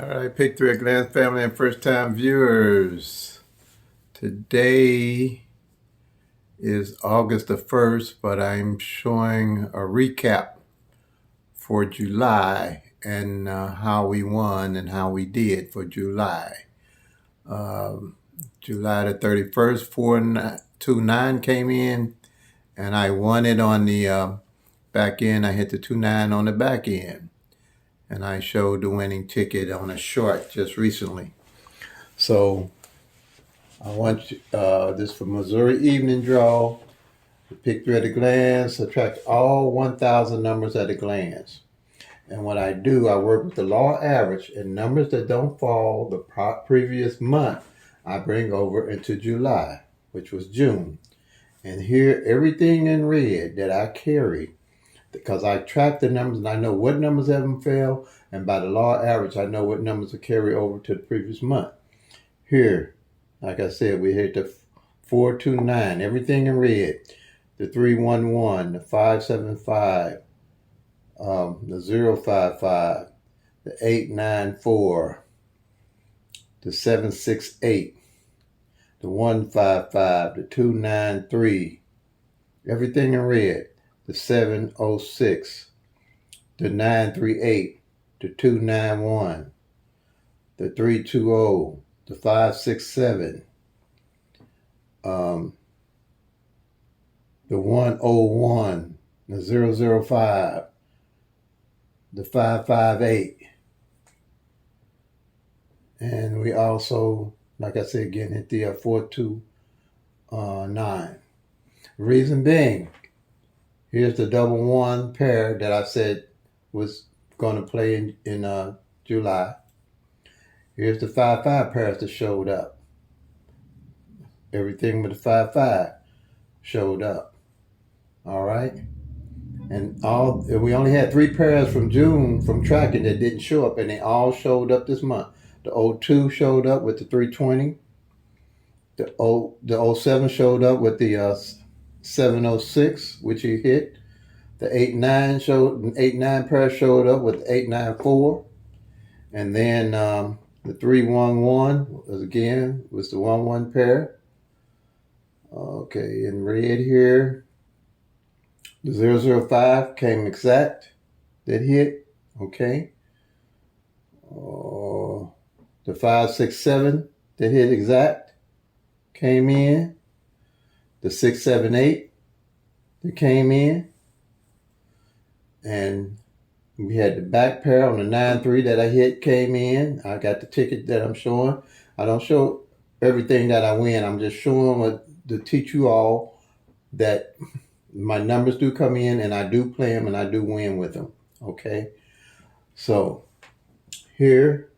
All right, Pick Three at Glance family and first time viewers. Today is August the 1st, but I'm showing a recap for July and how we won and how we did for July. July the 31st, 429 came in, and I won it on the back end. I hit the 29 on the back end, and I showed the winning ticket on a short just recently. So I want this for Missouri evening draw. Pick three at a glance, subtract all 1,000 numbers at a glance. And what I do, I work with the law average, and numbers that don't fall the previous month, I bring over into July, which was June. And here, everything in red that I carry, because I track the numbers and I know what numbers haven't failed, and by the law average, I know what numbers will carry over to the previous month. Here, like I said, we hit the 429, everything in red. The 311, the 575, the 055, the 894, the 768, the 155, the 293, everything in red. The 706, the 938, the 291, the 320, the 567, the 101, the 005, the 558. And we also, like I said again, hit the 429. Reason being, here's the double one pair that I said was going to play in July. Here's the 5-5 pairs that showed up. Everything with the 5-5 showed up. All right. And we only had 3 pairs from June from tracking that didn't show up, and they all showed up this month. The 02 showed up with the 320. The 07 showed up with the 706, which he hit. The 89 pair showed up with the 894. And then the 311 was the 11 pair. Okay, in red here, the 005 came exact. That hit. Okay. The 567 that hit exact came in. The 678 that came in. And we had the back pair on the 93 that I hit came in. I got the ticket that I'm showing. I don't show everything that I win. I'm just showing what to teach you all that my numbers do come in, and I do play them, and I do win with them. Okay. So here,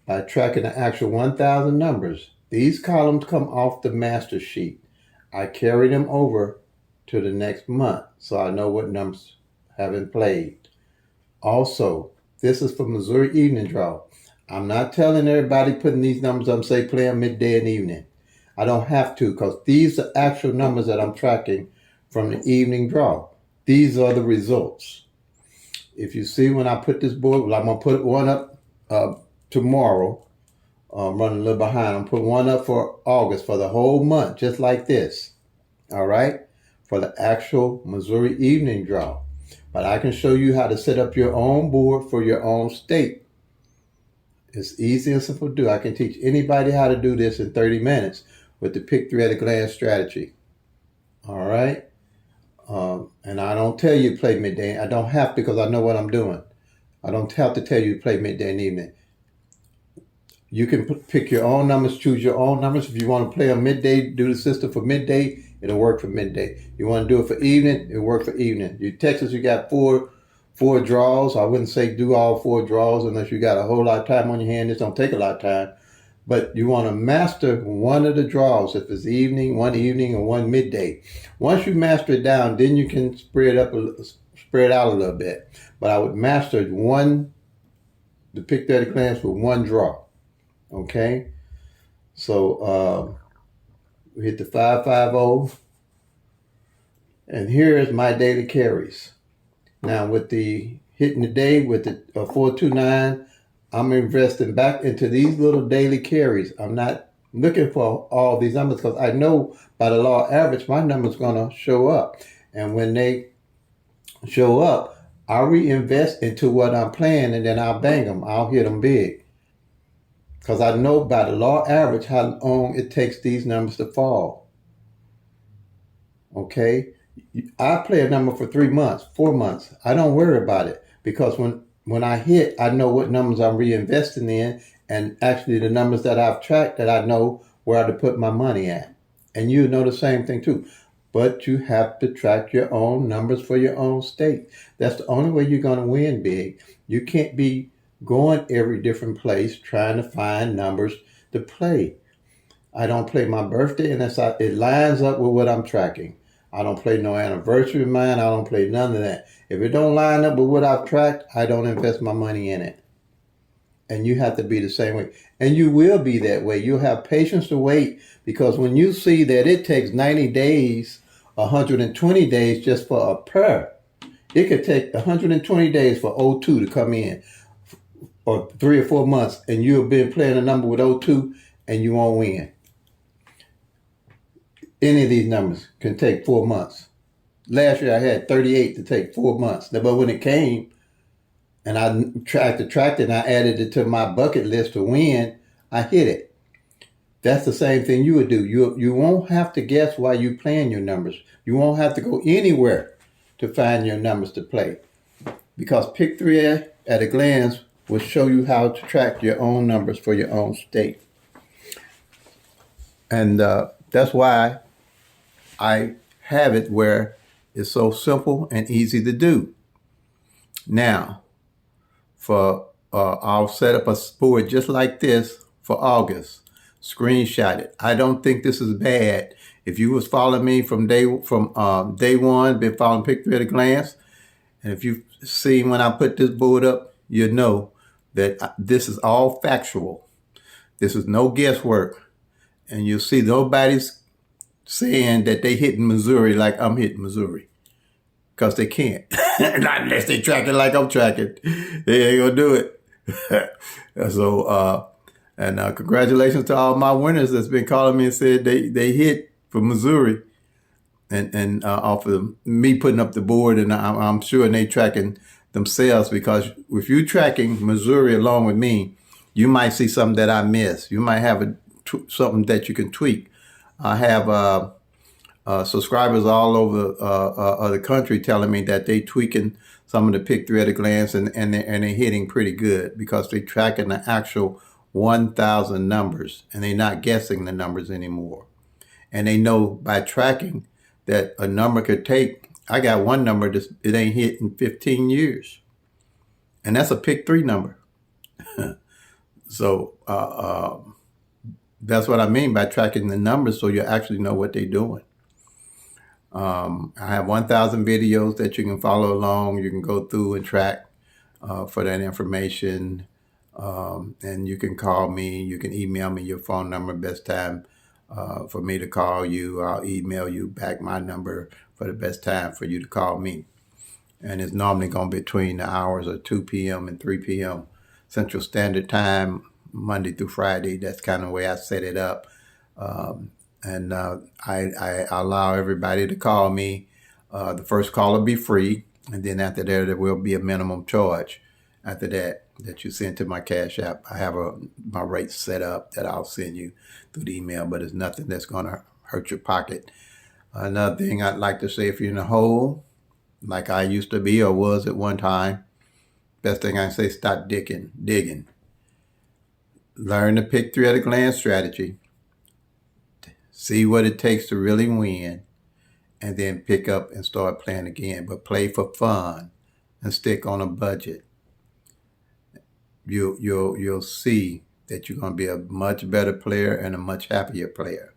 by tracking the actual 1,000 numbers, these columns come off the master sheet. I carry them over to the next month, so I know what numbers haven't played. Also, this is for Missouri evening draw. I'm not telling everybody putting these numbers up, say play them midday and evening. I don't have to, because these are actual numbers that I'm tracking from the evening draw. These are the results. If you see when I put this board, I'm going to put one up tomorrow. I'm running a little behind. I'm putting one up for August for the whole month, just like this. All right? For the actual Missouri evening draw. But I can show you how to set up your own board for your own state. It's easy and simple to do. I can teach anybody how to do this in 30 minutes with the Pick Three at a Glance strategy. All right? And I don't tell you to play midday. I don't have to, because I know what I'm doing. I don't have to tell you to play midday and evening. You can pick your own numbers, choose your own numbers. If you want to play on midday, do the system for midday, it'll work for midday. You want to do it for evening, it'll work for evening. You Texas, you got four draws. I wouldn't say do all 4 draws unless you got a whole lot of time on your hand. This don't take a lot of time. But you want to master one of the draws, if it's one evening or one midday. Once you master it down, then you can spread out a little bit. But I would master the Pick Three at a Glance with one draw. Okay, so we hit the 550, and here is my daily carries. Now with the hitting the day with the 429, I'm investing back into these little daily carries. I'm not looking for all these numbers because I know by the law of average, my number's going to show up. And when they show up, I'll reinvest into what I'm playing and then I'll bang them. I'll hit them big. Because I know by the law of average how long it takes these numbers to fall. Okay? I play a number for 3 months, 4 months. I don't worry about it because when I hit, I know what numbers I'm reinvesting in and actually the numbers that I've tracked that I know where to put my money at. And you know the same thing too. But you have to track your own numbers for your own state. That's the only way you're going to win big. You can't be going every different place trying to find numbers to play. I don't play my birthday unless it lines up with what I'm tracking. I don't play no anniversary of mine. I don't play none of that. If it don't line up with what I've tracked, I don't invest my money in it. And you have to be the same way. And you will be that way. You'll have patience to wait because when you see that it takes 90 days, 120 days just for a pair, it could take 120 days for O2 to come in or 3 or 4 months and you've been playing a number with O2 and you won't win. Any of these numbers can take 4 months. Last year I had 38 to take 4 months. But when it came and I tried to track it and I added it to my bucket list to win, I hit it. That's the same thing you would do. You won't have to guess why you're playing your numbers. You won't have to go anywhere to find your numbers to play. Because Pick 3 at a glance will show you how to track your own numbers for your own state. And that's why I have it where it's so simple and easy to do. Now, I'll set up a board just like this for August. Screenshot it. I don't think this is bad. If you was following me from day one, been following Pick 3 at a glance, and if you've seen when I put this board up, you know that this is all factual. This is no guesswork. And you'll see nobody's saying that they hitting Missouri like I'm hitting Missouri. Because they can't. Not unless they track it like I'm tracking. They ain't gonna do it. So, congratulations to all my winners that's been calling me and said they hit for Missouri. And off of me putting up the board, and I'm sure they tracking themselves, because if you tracking Missouri along with me, you might see something that I miss. You might have something that you can tweak. I have subscribers all over the country telling me that they tweaking some of the Pick 3 at a glance and they're hitting pretty good because they're tracking the actual 1,000 numbers and they're not guessing the numbers anymore. And they know by tracking that a number could take, I got one number that it ain't hit in 15 years. And that's a Pick 3 number. So that's what I mean by tracking the numbers so you actually know what they're doing. I have 1,000 videos that you can follow along. You can go through and track for that information. And you can call me. You can email me your phone number. Best time for me to call you. I'll email you back my number for the best time for you to call me. And it's normally going to be between the hours of 2 p.m. and 3 p.m. Central Standard Time, Monday through Friday. That's kind of the way I set it up. And I allow everybody to call me. The first call will be free. And then after that, there will be a minimum charge after that you send to my Cash App. I have my rates set up that I'll send you through the email, but it's nothing that's going to hurt your pocket. Another thing I'd like to say, if you're in a hole, like I used to be or was at one time, best thing I can say, stop digging. Learn the Pick 3 at a glance strategy. See what it takes to really win, and then pick up and start playing again. But play for fun and stick on a budget. You'll see that you're going to be a much better player and a much happier player.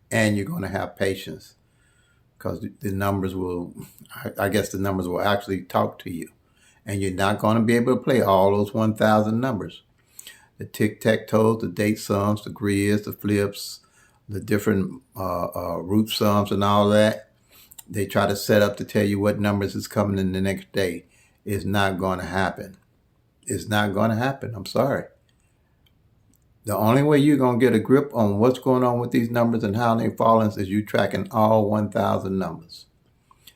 And you're going to have patience because the numbers will, I guess the numbers will actually talk to you. And you're not going to be able to play all those 1,000 numbers. The tic-tac-toes, the date sums, the grids, the flips, the different root sums and all that. They try to set up to tell you what numbers is coming in the next day. It's not going to happen. It's not going to happen. I'm sorry. The only way you're going to get a grip on what's going on with these numbers and how they're falling is you tracking all 1,000 numbers.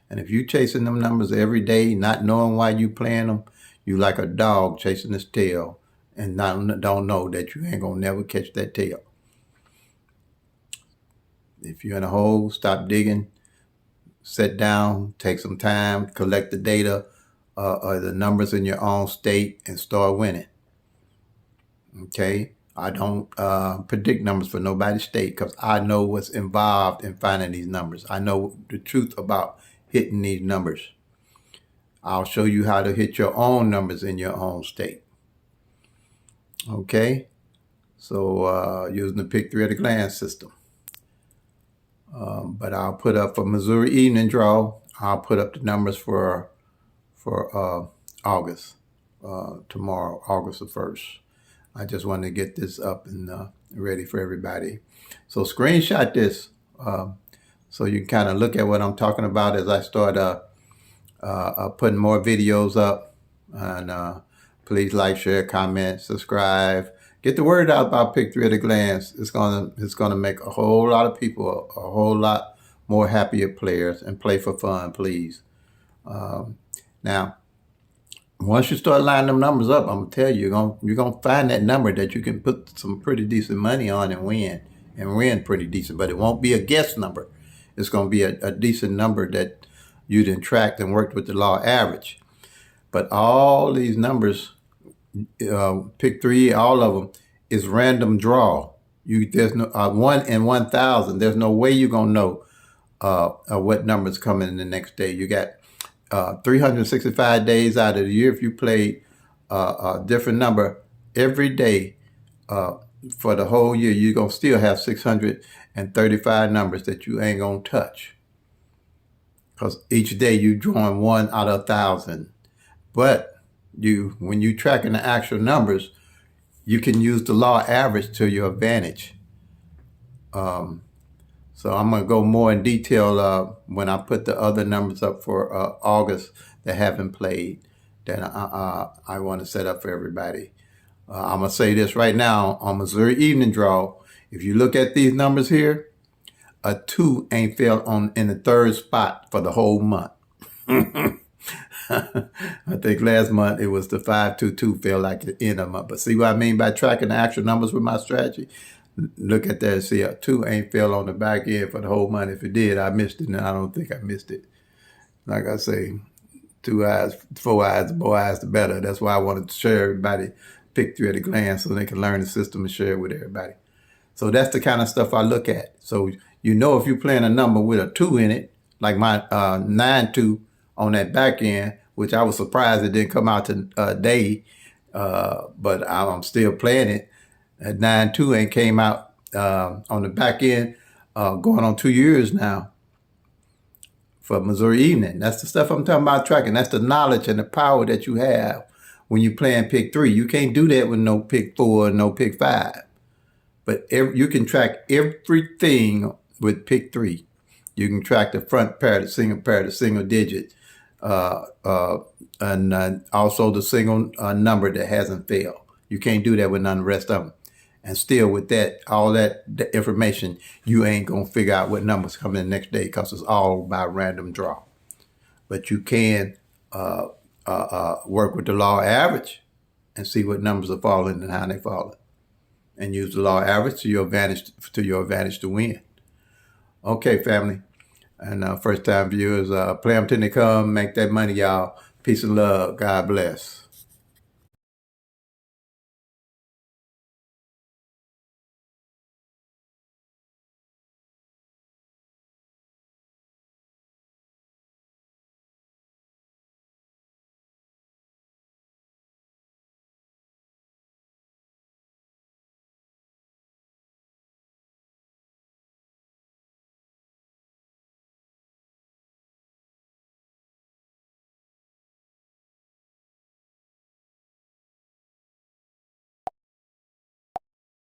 And if you chasing them numbers every day, not knowing why you playing them, you like a dog chasing his tail and don't know that you ain't going to never catch that tail. If you're in a hole, stop digging, sit down, take some time, collect the data or the numbers in your own state and start winning. Okay? I don't predict numbers for nobody's state because I know what's involved in finding these numbers. I know the truth about hitting these numbers. I'll show you how to hit your own numbers in your own state. Okay? So using the pick 3 at a glance system. But I'll put up for Missouri evening draw, I'll put up the numbers for August, tomorrow, August the 1st. I just wanted to get this up and ready for everybody. So screenshot this so you can kind of look at what I'm talking about as I start putting more videos up. And please like, share, comment, subscribe. Get the word out about Pick 3 at a glance. It's gonna make a whole lot of people a whole lot more happier players and play for fun, please. Now, once you start lining them numbers up, I'm gonna tell you, you're gonna find that number that you can put some pretty decent money on and win pretty decent. But it won't be a guess number. It's gonna be a decent number that you done tracked and worked with the law average. But all these numbers, pick 3, all of them is random draw. There's no 1 in 1,000. There's no way you're gonna know what numbers coming in the next day. You got 365 days out of the year. If you play a different number every day for the whole year, you're gonna still have 635 numbers that you ain't gonna touch. Because each day you drawing 1 out of 1,000. But when you tracking the actual numbers, you can use the law average to your advantage. So I'm going to go more in detail when I put the other numbers up for August that haven't played that I want to set up for everybody. I'm going to say this right now on Missouri evening draw. If you look at these numbers here, a 2 ain't fell in the 3rd spot for the whole month. I think last month it was the 522 felt like the end of the month. But see what I mean by tracking the actual numbers with my strategy? Look at that and see a 2 ain't fell on the back end for the whole month. If it did, I missed it, and I don't think I missed it. Like I say, 2 eyes, 4 eyes, the more eyes, the better. That's why I wanted to share everybody Pick 3 at a glance so they can learn the system and share it with everybody. So that's the kind of stuff I look at. So you know if you're playing a number with a 2 in it, like my 9-2 on that back end, which I was surprised it didn't come out today, but I'm still playing it. That 9-2 ain't came out on the back end going on 2 years now for Missouri evening. That's the stuff I'm talking about tracking. That's the knowledge and the power that you have when you're playing pick 3. You can't do that with no pick 4 and no pick 5. But you can track everything with pick 3. You can track the front pair, the single digit, and also the single number that hasn't failed. You can't do that with none of the rest of them. And still with that, all that information, you ain't going to figure out what numbers come in the next day because it's all by random draw. But you can work with the law average and see what numbers are falling and how they're falling. And use the law average to your advantage to win. Okay, family. And first-time viewers, play them till they come. Make that money, y'all. Peace and love. God bless.